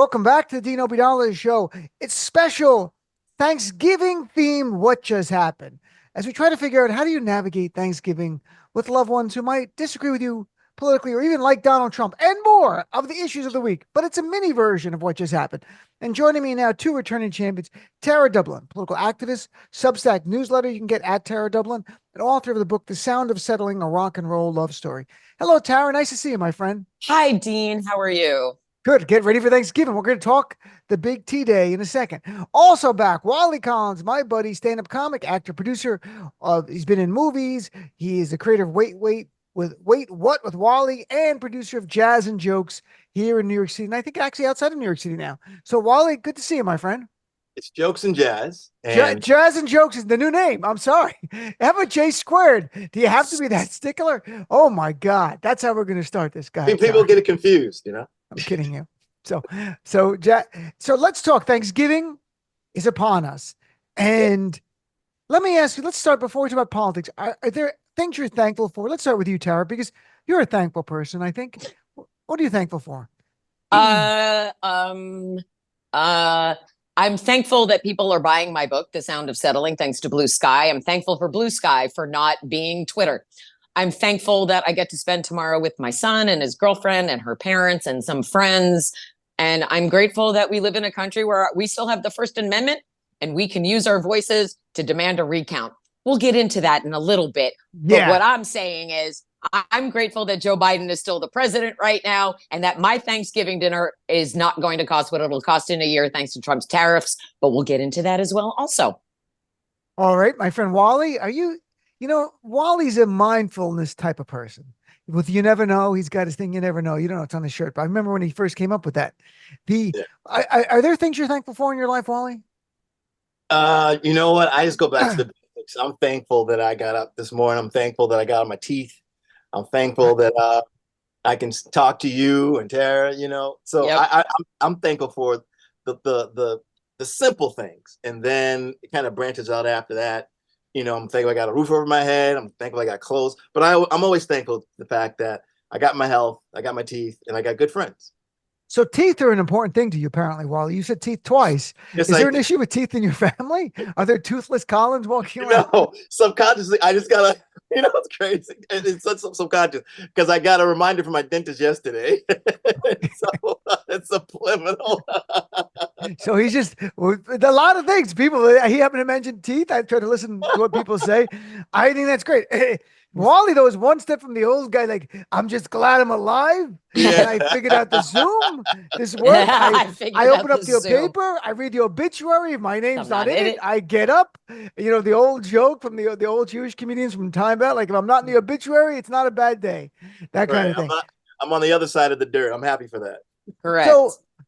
Welcome back to the Dean Obeidallah Show. It's special Thanksgiving theme. What just happened? As we try to figure out how do you navigate Thanksgiving with loved ones who might disagree with you politically or even like Donald Trump and more of the issues of the week. But it's a mini version of what just happened. And joining me now, two returning champions, Tara Dublin, political activist, Substack newsletter you can get at Tara Dublin, and author of the book, The Sound of Settling, a Rock and Roll Love Story. Hello, Tara. Nice to see you, my friend. Hi, Dean. How are you? Good. Get ready for Thanksgiving. We're going to talk the big T Day in a second. Also back, Wally Collins, my buddy, stand-up comic, actor, producer. He's been in movies. He is the creator of Wait What with Wally and producer of Jazz and Jokes here in New York City. And I think actually outside of New York City now. So Wally, good to see you, my friend. It's Jokes and Jazz. And Jazz and Jokes is the new name. I'm sorry. Have a J squared. Do you have to be that stickler? Oh my God. That's how we're going to start this guy. people get it confused. I'm kidding you. So let's talk. Thanksgiving is upon us. And let me ask you, let's start before we talk about politics. Are there things you're thankful for? Let's start with you, Tara, because you're a thankful person, I think. What are you thankful for? Uh, um, I'm thankful that people are buying my book, The Sound of Settling, thanks to Blue Sky. I'm thankful for Blue Sky for not being Twitter. I'm thankful that I get to spend tomorrow with my son and his girlfriend and her parents and some friends. And I'm grateful that we live in a country where we still have the First Amendment and we can use our voices to demand a recount. We'll get into that in a little bit. Yeah. But what I'm saying is I'm grateful that Joe Biden is still the president right now and that my Thanksgiving dinner is not going to cost what it'll cost in a year thanks to Trump's tariffs. But we'll get into that as well also. All right, my friend Wally, Wally's a mindfulness type of person. With you never know, he's got his thing. You never know. You don't know it's on his shirt. But I remember when he first came up with that. Yeah. Are there things you're thankful for in your life, Wally? You know what? I just go back to the basics. I'm thankful that I got up this morning. I'm thankful that I got on my teeth. I'm thankful that I can talk to you and Tara. So Yep. I'm thankful for the simple things, and then it kind of branches out after that. I'm thankful I got a roof over my head. I'm thankful I got clothes, but I'm always thankful for the fact that I got my health, I got my teeth, and I got good friends. So teeth are an important thing to you, apparently, Wally. You said teeth twice. Yes, Is I there an do. issue with teeth in your family? Are there toothless Collins walking around? No, subconsciously, I just gotta, it's crazy. It's such subconscious because I got a reminder from my dentist yesterday. So it's subliminal. So he's just a lot of things. People, he happened to mention teeth. I try to listen to what people say. I think that's great. Wally, though, is one step from the old guy. Like, I'm just glad I'm alive. And Yeah. I figured out the Zoom. This work. I Figured out open up the Zoom. paper. I read the obituary. If my name's I'm not not in in it, it. I get up. The old joke from the old Jewish comedians from time out. Like, if I'm not in the obituary, it's not a bad day. That kind Right. of thing. I'm on the other side of the dirt. I'm happy for that. So, Correct.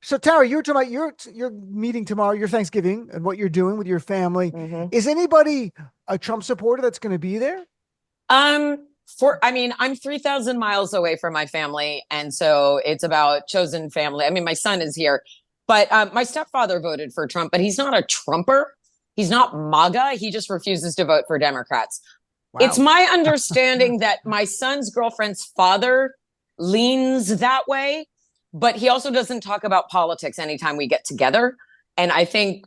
so Tara, you're talking about your meeting tomorrow, your Thanksgiving, and what you're doing with your family. Mhm. Is anybody a Trump supporter that's going to be there? I'm 3,000 miles away from my family. And so it's about chosen family. I mean, my son is here, but my stepfather voted for Trump, but he's not a Trumper. He's not MAGA. He just refuses to vote for Democrats. It's Wow. my understanding that my son's girlfriend's father leans that way, but he also doesn't talk about politics anytime we get together. And I think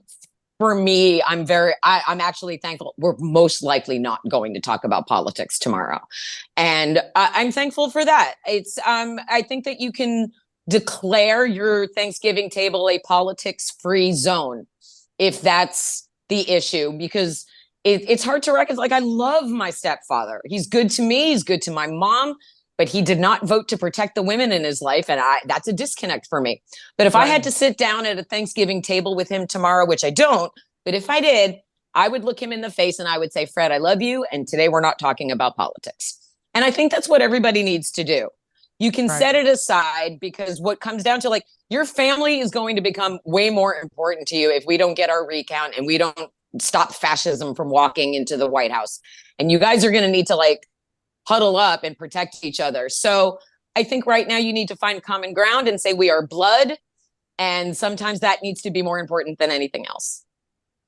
for me, I'm actually thankful. We're most likely not going to talk about politics tomorrow. And I'm thankful for that. I think that you can declare your Thanksgiving table a politics free zone if that's the issue, because it's hard to reconcile. Like, I love my stepfather. He's good to me. He's good to my mom, but he did not vote to protect the women in his life. And that's a disconnect for me. But if I had to sit down at a Thanksgiving table with him tomorrow, which I don't, but if I did, I would look him in the face and I would say, Fred, I love you. And today we're not talking about politics. And I think that's what everybody needs to do. You can Right. set it aside, because what comes down to, like, your family is going to become way more important to you if we don't get our recount and we don't stop fascism from walking into the White House. And you guys are going to need to, like, huddle up and protect each other. So I think right now you need to find common ground and say we are blood. And sometimes that needs to be more important than anything else.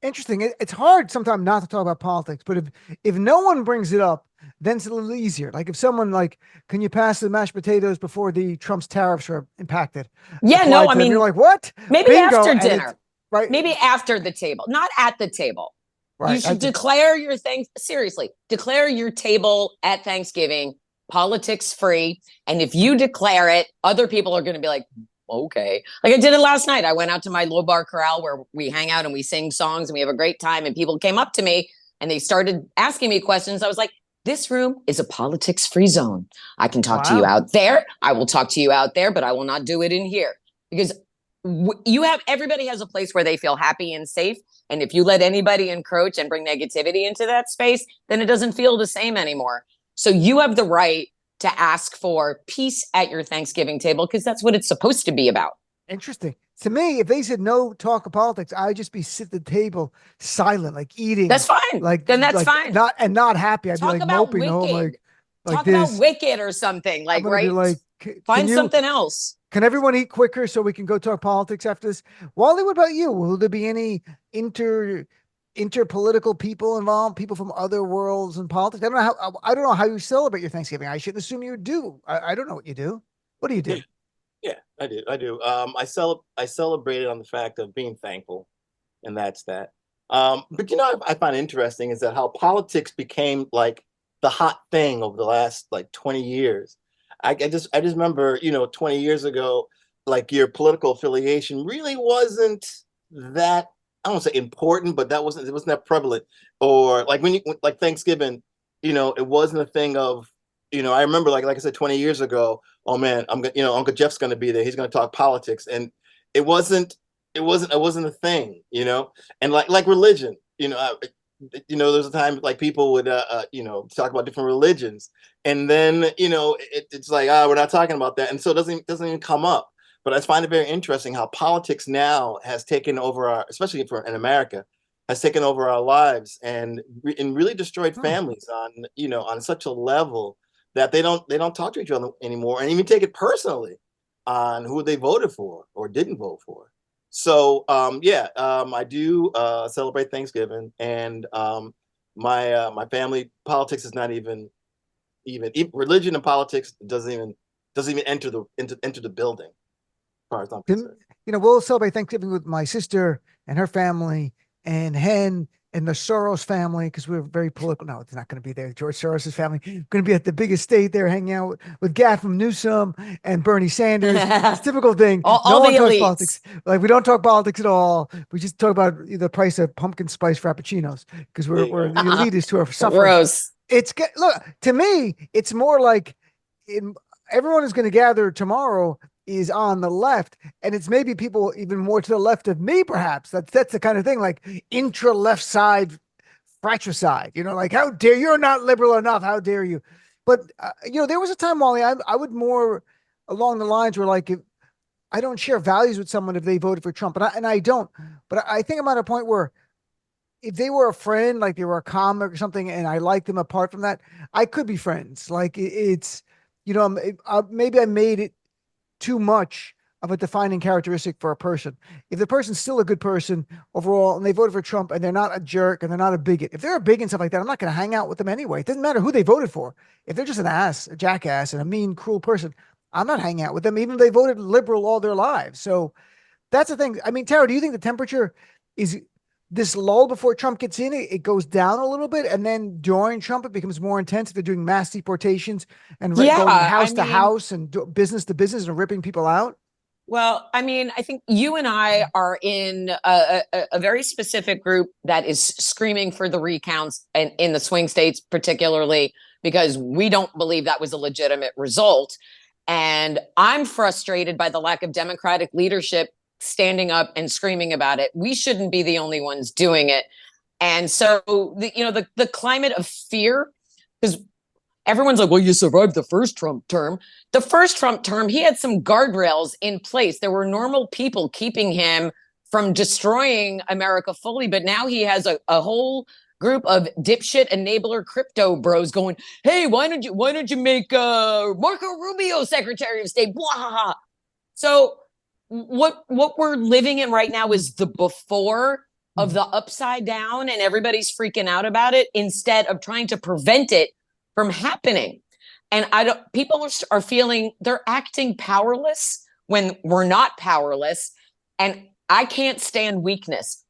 Interesting. It's hard sometimes not to talk about politics, but if no one brings it up, then it's a little easier. Like if someone like, can you pass the mashed potatoes before the Trump's tariffs are impacted? Yeah, no, Applied I to them, you're mean, like, what? maybe Bingo. after And it's dinner, right, maybe after the table, not at the table. You right. should declare your things. Seriously, declare your table at Thanksgiving politics free. And if you declare it, other people are going to be like, okay. Like I did it last night. I went out to my low bar corral where we hang out and we sing songs and we have a great time. And people came up to me and they started asking me questions. I was like, this room is a politics free zone. I can talk to you Wow. out there. I will talk to you out there, but I will not do it in here because you have everybody has a place where they feel happy and safe. And if you let anybody encroach and bring negativity into that space, then it doesn't feel the same anymore. So you have the right to ask for peace at your Thanksgiving table because that's what it's supposed to be about. Interesting. To me, if they said no talk of politics, I'd just be sit at the table silent, like eating, That's fine. Then that's fine. not happy. I'd be Talk like about moping home, Wicked. like Talk about this. Wicked or something. I'm Like, gonna be right? like, can Find you? something else. Can everyone eat quicker so we can go talk politics after this? Wally, what about you? Will there be any interpolitical people involved, people from other worlds in politics? I don't know how you celebrate your Thanksgiving. I should assume you do. I don't know what you do. What do you Yeah, do? yeah, I do. I do. I celebrated on the fact of being thankful, and that's that. But I find interesting is that how politics became like the hot thing over the last like 20 years. I just remember, 20 years ago, like your political affiliation really wasn't that, I don't say important, but it wasn't that prevalent. Or like like Thanksgiving, it wasn't a thing of, I remember like I said 20 years ago, oh man, Uncle Jeff's gonna be there. He's gonna talk politics. And it wasn't it wasn't a thing, and like religion, there's a time like people would talk about different religions, and then it's like, we're not talking about that, and so it doesn't even come up. But I find it very interesting how politics now has taken over especially in America, has taken over our lives and really destroyed Hmm. families on such a level that they don't talk to each other anymore, and even take it personally on who they voted for or didn't vote for. So yeah, I do celebrate Thanksgiving, and my family politics is not even religion and politics doesn't even enter the building, as far as I'm Then, concerned. we'll celebrate Thanksgiving with my sister and her family and Hen and the Soros family because we're very political. No, it's not going to be there. George Soros's family going to be at the big estate there, hanging out with Gavin Newsom and Bernie Sanders. It's a typical thing. all No the one talks elites. politics. Like we don't talk politics at all. We just talk about the price of pumpkin spice frappuccinos because There we're you the elitists who are suffering. Gross. Look, to me, it's more like everyone is going to gather tomorrow is on the left, and it's maybe people even more to the left of me, perhaps. That's the kind of thing like intra left side, fratricide. Like how dare you're not liberal enough? How dare you? But there was a time, Wally, I would more along the lines where like if I don't share values with someone if they voted for Trump, and I don't. But I think I'm at a point where if they were a friend, like they were a comic or something, and I liked them apart from that, I could be friends. Like it's, maybe I made it too much of a defining characteristic for a person. If the person's still a good person overall and they voted for Trump and they're not a jerk and they're not a bigot, if they're a bigot and stuff like that, I'm not going to hang out with them anyway. It doesn't matter who they voted for. If they're just an ass, a jackass, and a mean, cruel person, I'm not hanging out with them, even if they voted liberal all their lives. So that's the thing. I mean, Tara, do you think the temperature is this lull before Trump gets in? It goes down a little bit, and then during Trump, it becomes more intense. They're doing mass deportations and going Yeah, I house to mean, house and business to business and ripping people out. well, I mean, I think you and I are in a very specific group that is screaming for the recounts and in the swing states, particularly because we don't believe that was a legitimate result. And I'm frustrated by the lack of Democratic leadership standing up and screaming about it. We shouldn't be the only ones doing it. And so, the climate of fear, because everyone's like, well, you survived the first Trump term. The first Trump term, he had some guardrails in place. There were normal people keeping him from destroying America fully. But now he has a whole group of dipshit enabler crypto bros going, hey, why don't you make Marco Rubio Secretary of State? Blah. So what we're living in right now is the before of the upside down and everybody's freaking out about it instead of trying to prevent it from happening. And people are feeling they're acting powerless when we're not powerless. And I can't stand weakness.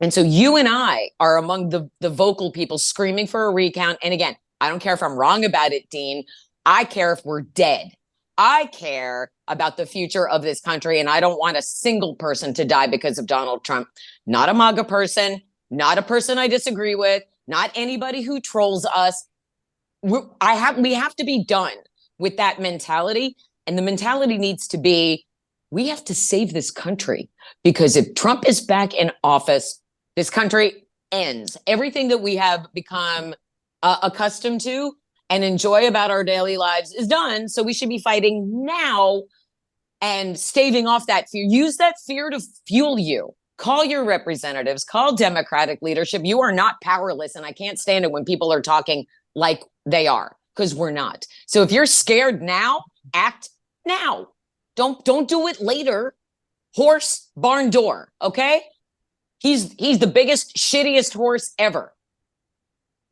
And so you and I are among the vocal people screaming for a recount. And again, I don't care if I'm wrong about it, Dean. I care if we're dead. I care about the future of this country, and I don't want a single person to die because of Donald Trump. Not a MAGA person, not a person I disagree with, not anybody who trolls us. We have to be done with that mentality. And the mentality needs to be, we have to save this country, because if Trump is back in office, this country ends. Everything that we have become accustomed to and enjoy about our daily lives is done. So we should be fighting now and staving off that fear. Use that fear to fuel you. Call your representatives, call Democratic leadership. You are not powerless. And I can't stand it when people are talking like they are, because we're not. So if you're scared now, act now. Don't do it later. Horse, barn door. Okay. He's the biggest, shittiest horse ever.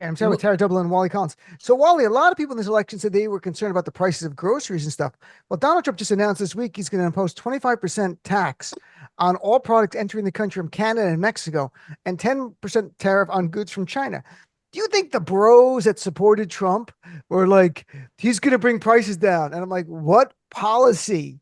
And I'm sorry with Tara Dublin and Wally Collins. So, Wally, a lot of people in this election said they were concerned about the prices of groceries and stuff. Well, Donald Trump just announced this week he's going to impose 25% tax on all products entering the country from Canada and Mexico, and 10% tariff on goods from China. Do you think the bros that supported Trump were like, he's going to bring prices down? And I'm like, what policy?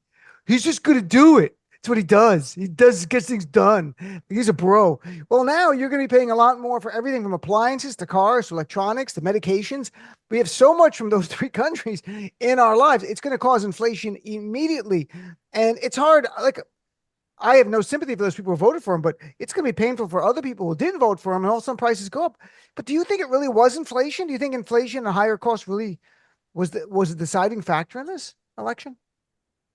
He's just going to do it. That's what he does. He gets things done. He's a bro. Well, now you're going to be paying a lot more for everything from appliances to cars to electronics to medications. We have so much from those three countries in our lives. It's going to cause inflation immediately. And it's hard. Like, I have no sympathy for those people who voted for him, but it's going to be painful for other people who didn't vote for him, and all of a sudden prices go up. But do you think it really was inflation? Do you think inflation and higher costs really was the deciding factor in this election?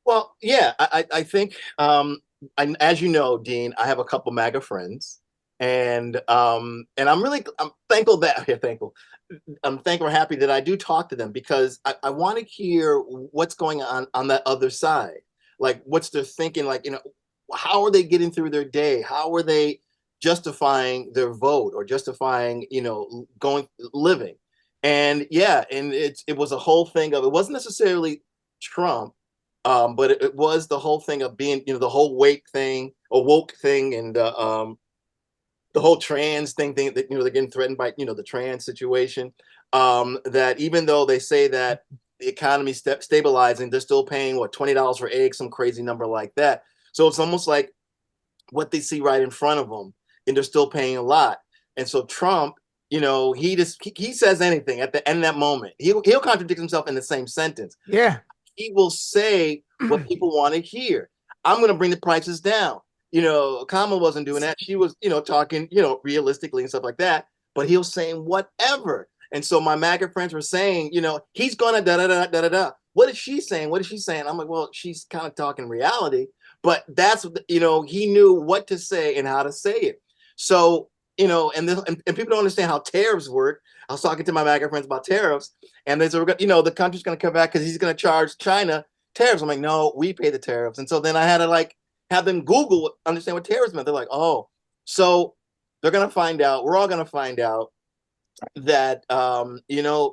Well, yeah, I think, as you know, Dean, I have a couple MAGA friends, and I'm thankful I'm thankful, happy that I do talk to them, because I want to hear what's going on that other side. Like, what's their thinking? Like, how are they getting through their day? How are they justifying their vote or justifying, living? And yeah, and it was a whole thing of, it wasn't necessarily Trump. But it was the whole thing of being, the whole woke thing, and the whole trans thing that, they're getting threatened by, the trans situation. That even though they say that the economy stabilizing, they're still paying $20 for eggs, some crazy number like that. So it's almost like what they see right in front of them, and they're still paying a lot. And so Trump, he says anything at the end of that moment. He'll contradict himself in the same sentence. Yeah. He will say what people want to hear. I'm going to bring the prices down. Kamala wasn't doing that. She was, talking, realistically and stuff like that. But he was saying whatever. And so my MAGA friends were saying, he's going to da-da-da-da-da-da. What is she saying? What is she saying? I'm like, well, she's kind of talking reality. But that's, he knew what to say and how to say it. So, and people don't understand how tariffs work. I was talking to my MAGA friends about tariffs, and they said, the country's going to come back because he's going to charge China tariffs. I'm like, no, we pay the tariffs. And so then I had to have them Google, understand what tariffs meant. They're like, oh, so they're going to find out. We're all going to find out that,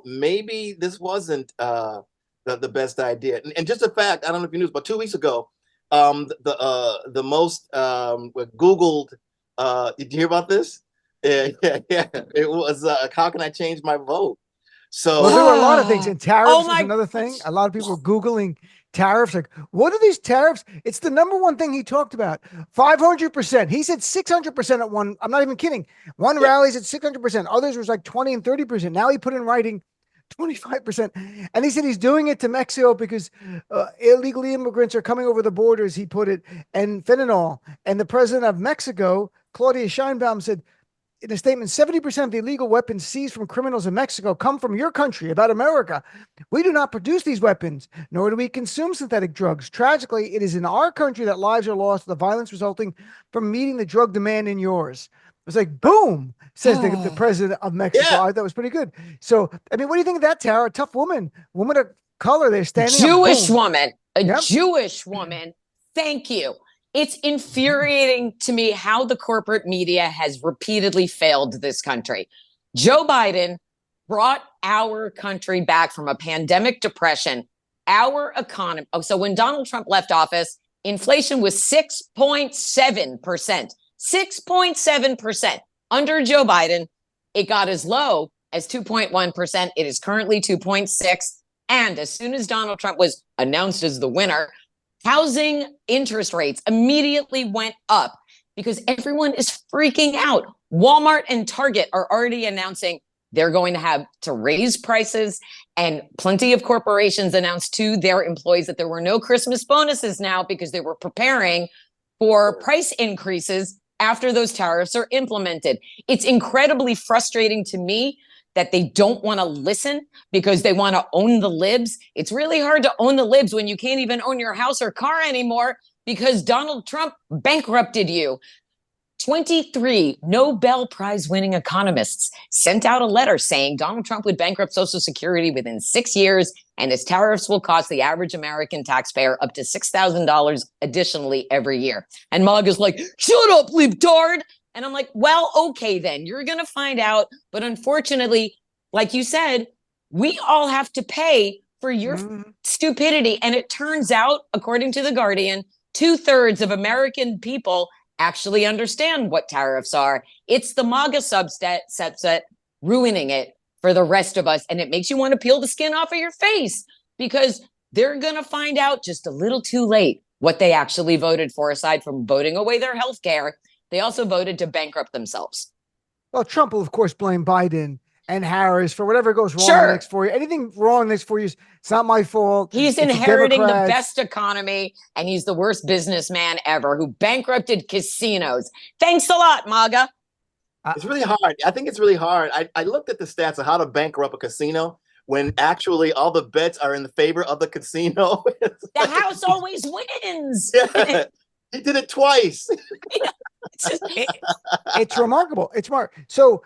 maybe this wasn't the best idea. And just a fact, I don't know if you knew this, but 2 weeks ago, the most Googled, did you hear about this? Yeah. It was, how can I change my vote? So there were a lot of things, and tariffs was another thing. gosh. A lot of people were Googling tariffs. Like, what are these tariffs? It's the number one thing he talked about. 500%. He said 600% at one. I'm not even kidding. One rally's at 600%. Others was like 20 and 30%. Now he put in writing 25%. And he said he's doing it to Mexico because illegal immigrants are coming over the borders, he put it, and fentanyl. And the president of Mexico, Claudia Sheinbaum, said, in a statement, 70% of the illegal weapons seized from criminals in Mexico come from your country, about America. We do not produce these weapons, nor do we consume synthetic drugs. Tragically, it is in our country that lives are lost, the violence resulting from meeting the drug demand in yours. It was like, boom, says the president of Mexico. Yeah. I thought that was pretty good. So, I mean, what do you think of that, Tara? A tough woman of color, they're standing Jewish up, woman, Jewish woman. Thank you. It's infuriating to me how the corporate media has repeatedly failed this country. Joe Biden brought our country back from a pandemic depression. Our economy. Oh, so when Donald Trump left office, inflation was 6.7%. 6.7%. Under Joe Biden, it got as low as 2.1%. It is currently 2.6%. And as soon as Donald Trump was announced as the winner, housing interest rates immediately went up because everyone is freaking out. Walmart and Target are already announcing they're going to have to raise prices, and plenty of corporations announced to their employees that there were no Christmas bonuses now because they were preparing for price increases after those tariffs are implemented. It's incredibly frustrating to me that they don't want to listen because they want to own the libs. It's really hard to own the libs when you can't even own your house or car anymore because Donald Trump bankrupted you. 23 Nobel Prize winning economists sent out a letter saying Donald Trump would bankrupt Social Security within 6 years, and his tariffs will cost the average American taxpayer up to $6,000 additionally every year. And MAGA's like, shut up, libtard. And I'm like, well, okay, then you're going to find out. But unfortunately, like you said, we all have to pay for your stupidity. And it turns out, according to The Guardian, 2/3 of American people actually understand what tariffs are. It's the MAGA subset ruining it for the rest of us. And it makes you want to peel the skin off of your face because they're going to find out just a little too late what they actually voted for, aside from voting away their health care. They also voted to bankrupt themselves. Well, Trump will, of course, blame Biden and Harris for whatever goes wrong the next 4 years. Anything wrong next 4 years, it's not my fault. He's inheriting the best economy, and he's the worst businessman ever who bankrupted casinos. Thanks a lot, MAGA. It's really hard. I think it's really hard. I looked at the stats of how to bankrupt a casino when actually all the bets are in the favor of the casino. The house always wins. Yeah, he did it twice. It's remarkable. It's smart. So,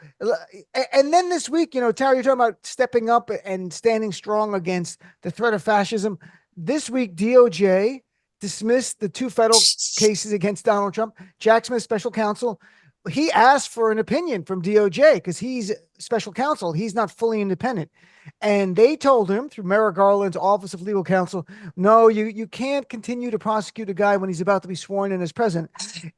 and then this week, Tara, you're talking about stepping up and standing strong against the threat of fascism. This week, DOJ dismissed the 2 federal cases against Donald Trump. Jack Smith, special counsel, he asked for an opinion from DOJ because he's special counsel. He's not fully independent. And they told him through Merrick Garland's Office of Legal Counsel, no, you can't continue to prosecute a guy when he's about to be sworn in as president.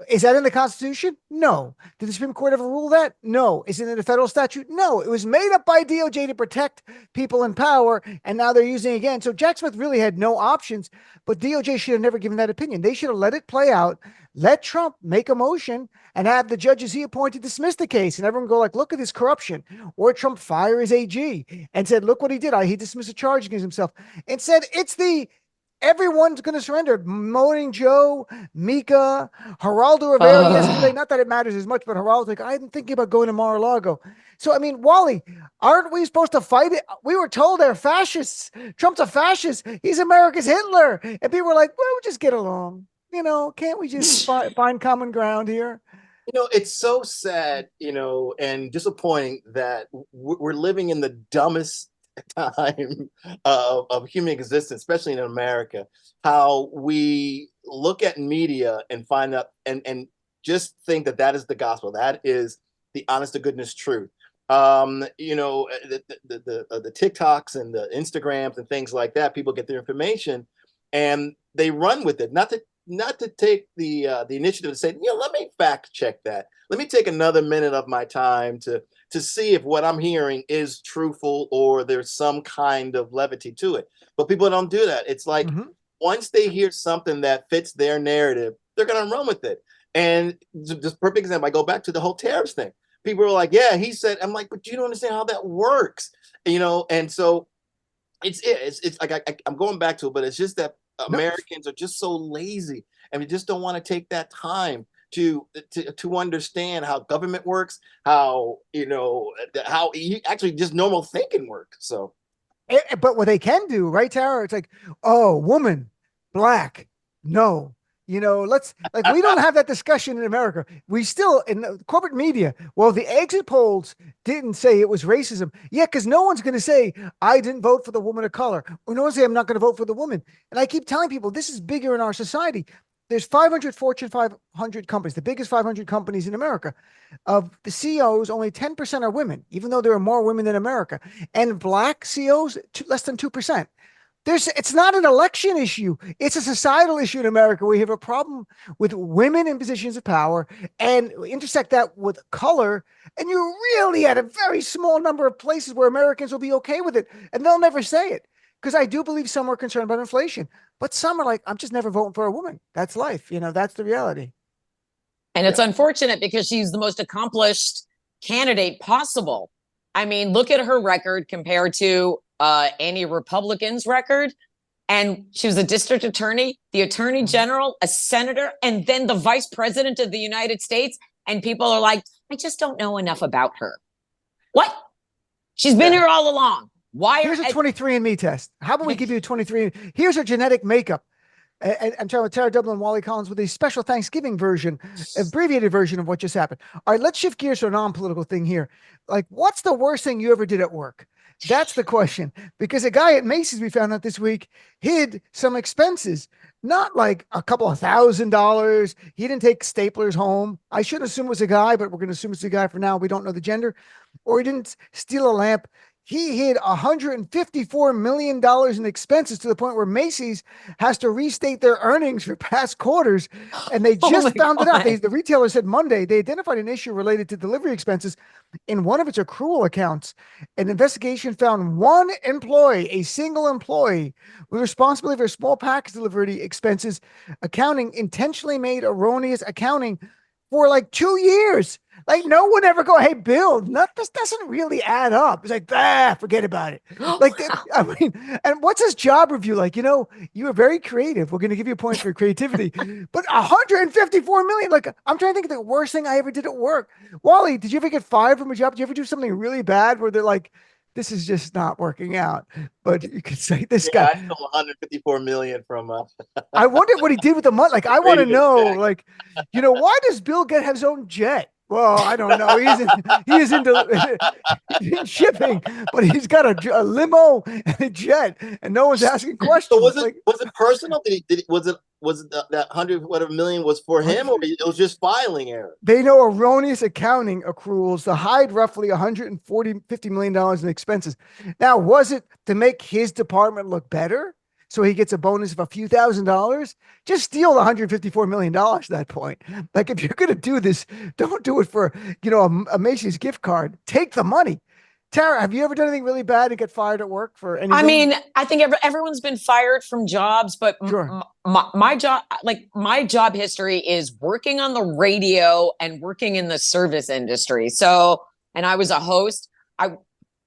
Is that in the Constitution? No. Did the Supreme Court ever rule that? No. Is it in a federal statute? No. It was made up by DOJ to protect people in power, and now they're using it again. So Jack Smith really had no options, but DOJ should have never given that opinion. They should have let it play out, let Trump make a motion, and have the judges he appointed dismiss the case, and everyone go like, look at this corruption. Or Trump fire his AG and said, look what he did. He dismissed a charge against himself and said, everyone's going to surrender. Morning Joe, Mika, Geraldo Rivera yesterday. Not that it matters as much, but Geraldo's like, I'm thinking about going to Mar-a-Lago. So, I mean, Wally, aren't we supposed to fight it? We were told they're fascists. Trump's a fascist. He's America's Hitler. And people were like, well, we'll just get along. Can't we just find common ground here? It's so sad, and disappointing that we're living in the dumbest time of human existence, especially in America, how we look at media and find out and just think that is the gospel. That is the honest to goodness truth. The TikToks and the Instagrams and things like that, people get their information and they run with it. Not to take the initiative to say, let me fact check that. Let me take another minute of my time to see if what I'm hearing is truthful or there's some kind of levity to it. But people don't do that. It's like once they hear something that fits their narrative, they're going to run with it. And just perfect example, I go back to the whole tariffs thing. People are like, yeah, he said, I'm like, but you don't understand how that works, and so it's like I'm going back to it, but it's just that Americans are just so lazy and we just don't want to take that time to understand how government works, how actually just normal thinking works. So, but what they can do, right, Tara? It's like, oh, woman, black, no. We don't have that discussion in America. We still, in the corporate media, well, the exit polls didn't say it was racism. Yeah, because no one's going to say, I didn't vote for the woman of color. Or no one's say, I'm not going to vote for the woman. And I keep telling people, this is bigger in our society. there's 500 Fortune 500 companies, the biggest 500 companies in America. Of the CEOs, only 10% are women, even though there are more women in America. And black CEOs, less than 2%. It's not an election issue. It's a societal issue in America. We have a problem with women in positions of power and intersect that with color. And you're really at a very small number of places where Americans will be okay with it. And they'll never say it. Because I do believe some are concerned about inflation, but some are like, I'm just never voting for a woman. That's life. That's the reality. And it's unfortunate because she's the most accomplished candidate possible. I mean, look at her record compared to any Republican's record. And she was a district attorney, the attorney general, a senator, and then the vice president of the United States. And people are like, I just don't know enough about her. What? She's been here all along. Why? Here's a 23andMe test. How about we give you a 23? Here's her genetic makeup. And I'm talking with Tara Dublin and Wali Collins with a special Thanksgiving version, abbreviated version of what just happened. All right, let's shift gears to a non-political thing here. Like, what's the worst thing you ever did at work? That's the question. Because a guy at Macy's, we found out this week, hid some expenses, not like a couple of $1,000s. He didn't take staplers home. I shouldn't assume it was a guy, but we're going to assume it's a guy for now. We don't know the gender. Or he didn't steal a lamp. He hid $154 million in expenses to the point where Macy's has to restate their earnings for past quarters. And they just found it out. The retailer said Monday they identified an issue related to delivery expenses in one of its accrual accounts. An investigation found one employee, a single employee, with responsibility for small package delivery expenses, intentionally made erroneous accounting for like 2 years. Like, no one ever go, hey, Bill, this doesn't really add up. It's like, forget about it. Like, I mean, and what's his job review like? You were very creative. We're going to give you points for creativity, but 154 million. Like, I'm trying to think of the worst thing I ever did at work. Wally, did you ever get fired from a job? Did you ever do something really bad where they're like, this is just not working out? But you could say this guy. I stole 154 million from. I wonder what he did with the money. Like, I want to know. Like, why does Bill have his own jet? Well, I don't know. He's into shipping, but he's got a limo and a jet, and no one's asking questions. So was it personal? Was it that 100 million was for him, or it was just filing error? They know erroneous accounting accruals to hide roughly $50 million in expenses. Now, was it to make his department look better, so he gets a bonus of a few $1,000s? Just steal the $154 million at that point. Like, if you're going to do this, don't do it for, a Macy's gift card. Take the money. Tara, have you ever done anything really bad and get fired at work for anything? I mean, I think everyone's been fired from jobs, but sure. My job history is working on the radio and working in the service industry. So, and I was a host.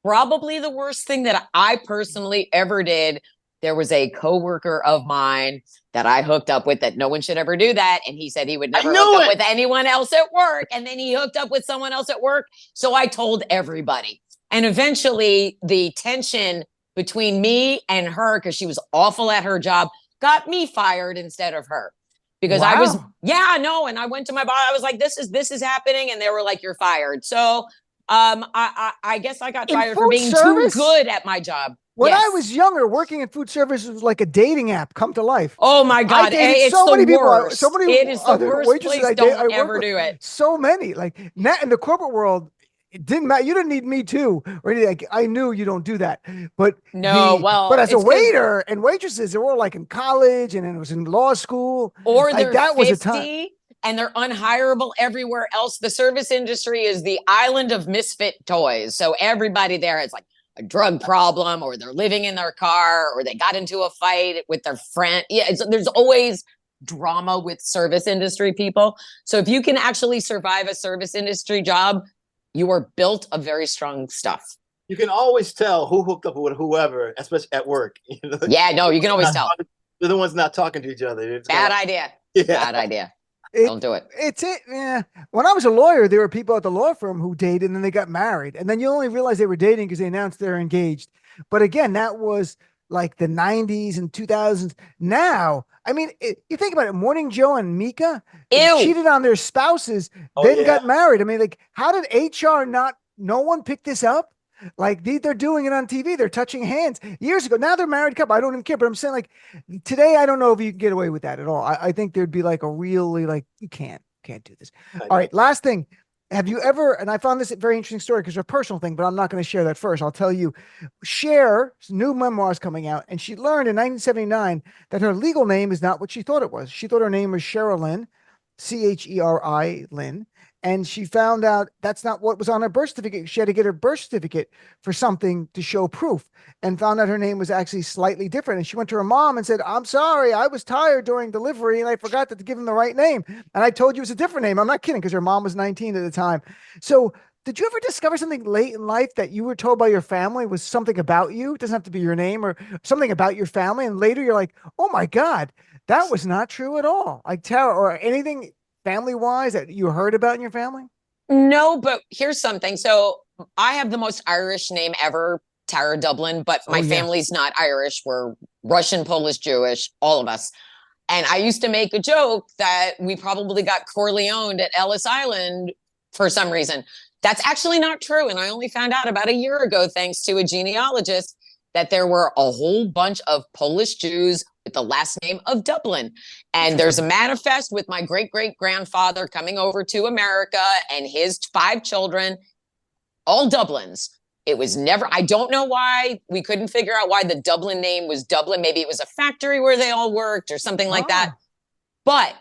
Probably the worst thing that I personally ever did, there was a coworker of mine that I hooked up with that no one should ever do that. And he said he would never hook up with anyone else at work. And then he hooked up with someone else at work. So I told everybody. And eventually the tension between me and her, because she was awful at her job, got me fired instead of her. Because I was, and I went to my boss. I was like, this is happening. And they were like, you're fired. So I guess I got fired for being too good at my job. When I was younger, working in food service was like a dating app come to life. Oh my God. It's so many people. It is the worst place. Don't ever do it. So many. Like, in the corporate world, it didn't matter. You didn't need Me Too or anything. Like, I knew you don't do that. But but as a waiter and waitresses, they were all like in college and then it was in law school. Or they're 50 and they're unhireable everywhere else. The service industry is the island of misfit toys. So everybody there is like a drug problem, or they're living in their car, or they got into a fight with their friend. Yeah, there's always drama with service industry people. So if you can actually survive a service industry job, you are built of very strong stuff. You can always tell who hooked up with whoever, especially at work. Yeah, no, you can always tell. They're the ones not talking to each other. Bad idea. Bad idea. Don't do it. Yeah. When I was a lawyer, there were people at the law firm who dated and then they got married. And then you only realize they were dating because they announced they're engaged. But again, that was like the 90s and 2000s. Now, I mean, you think about it, Morning Joe and Mika cheated on their spouses, then got married. I mean, like, how did HR no one pick this up? Like they're doing it on TV. They're touching hands years ago. Now they're married couple. I don't even care. But I'm saying like today, I don't know if you can get away with that at all. I think there'd be like a really like you can't do this. All right, last thing. Have you ever, and I found this a very interesting story because it's a personal thing, but I'm not going to share that first. I'll tell you, Cher's new memoirs coming out, and she learned in 1979 that her legal name is not what she thought it was. She thought her name was Sherilyn, Cheri Lynn, and she found out that's not what was on her birth certificate. She had to get her birth certificate for something to show proof and found out her name was actually slightly different. And she went to her mom and said, I'm sorry, I was tired during delivery and I forgot to give him the right name. And I told you it was a different name. I'm not kidding because her mom was 19 at the time. So did you ever discover something late in life that you were told by your family was something about you? It doesn't have to be your name or something about your family. And later you're like, oh my God, that was not true at all. Like Tara or anything family wise that you heard about in your family? No, but here's something. So I have the most Irish name ever, Tara Dublin, but my family's not Irish. We're Russian, Polish, Jewish, all of us. And I used to make a joke that we probably got Corleoned at Ellis Island for some reason. That's actually not true. And I only found out about a year ago, thanks to a genealogist, that there were a whole bunch of Polish Jews with the last name of Dublin. And there's a manifest with my great-great-grandfather coming over to America and his 5 children, all Dublins. It was never, I don't know why we couldn't figure out why the Dublin name was Dublin. Maybe it was a factory where they all worked or something like that. But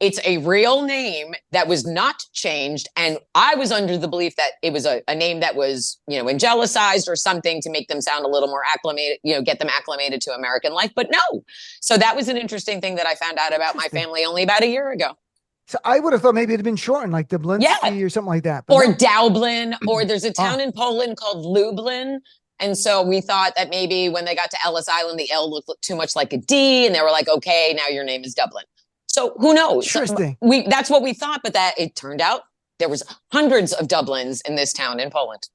it's a real name that was not changed. And I was under the belief that it was a name that was, angelicized or something to make them sound a little more acclimated, get them acclimated to American life. But no. So that was an interesting thing that I found out about my family only about a year ago. So I would have thought maybe it had been shortened, like Dublinsky or something like that. Or no. Dublin, or there's a town in Poland called Lublin. And so we thought that maybe when they got to Ellis Island, the L looked too much like a D. And they were like, okay, now your name is Dublin. So who knows? Interesting. That's what we thought, but that it turned out there was hundreds of Dublins in this town in Poland.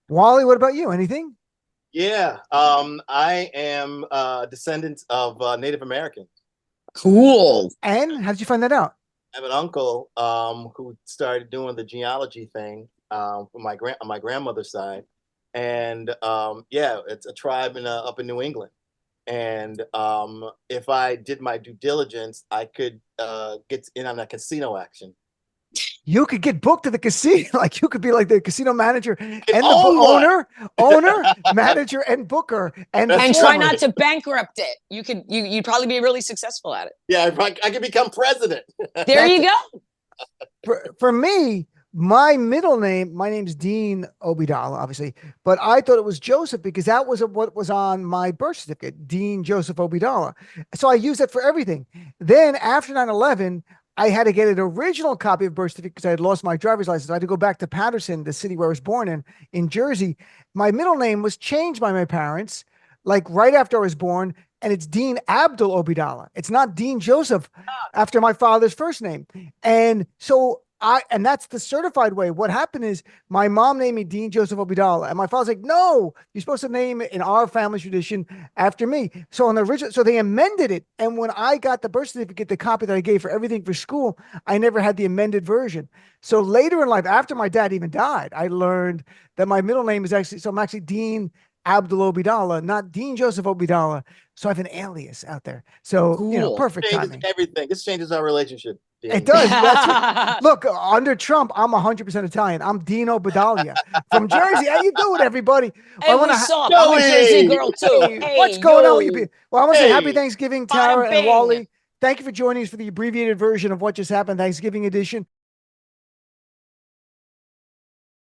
Wally, what about you? Anything? Yeah, I am a descendant of Native Americans. Cool. And how did you find that out? I have an uncle who started doing the genealogy thing on my grandmother's side, and it's a tribe up in New England. And if I did my due diligence, I could get in on a casino action. You could get booked at the casino. Like you could be like the casino manager and the owner, manager, and booker, and try not to bankrupt it. You'd probably be really successful at it. Yeah, I could become president. There you go. For me, my middle name, my name's Dean Obeidallah, obviously, but I thought it was Joseph because that was what was on my birth certificate, Dean Joseph Obeidallah. So I used it for everything. Then after 9/11, I had to get an original copy of birth certificate because I had lost my driver's license. I had to go back to Paterson, the city where I was born in Jersey. My middle name was changed by my parents, like right after I was born, and it's Dean Abdul Obeidallah. It's not Dean Joseph after my father's first name. And so and that's the certified way. What happened is my mom named me Dean Joseph Obeidallah, and my father's like, no, you're supposed to name it in our family tradition after me. So on the original, so they amended it. And when I got the birth certificate, the copy that I gave for everything for school, I never had the amended version. So later in life, after my dad even died, I learned that my middle name is actually, so I'm actually Dean Abdul Obeidallah, not Dean Joseph Obeidallah. So I have an alias out there. So, cool. Perfect timing. Everything. This changes our relationship. Dean. It does. Look, under Trump, I'm 100% Italian. I'm Dean Obeidallah from Jersey. How you doing, everybody? Hey, I'm a Jersey girl, too. Hey, what's going on with you people? Well, I want to say happy Thanksgiving, Tara and Wally. Thank you for joining us for the abbreviated version of what just happened, Thanksgiving edition.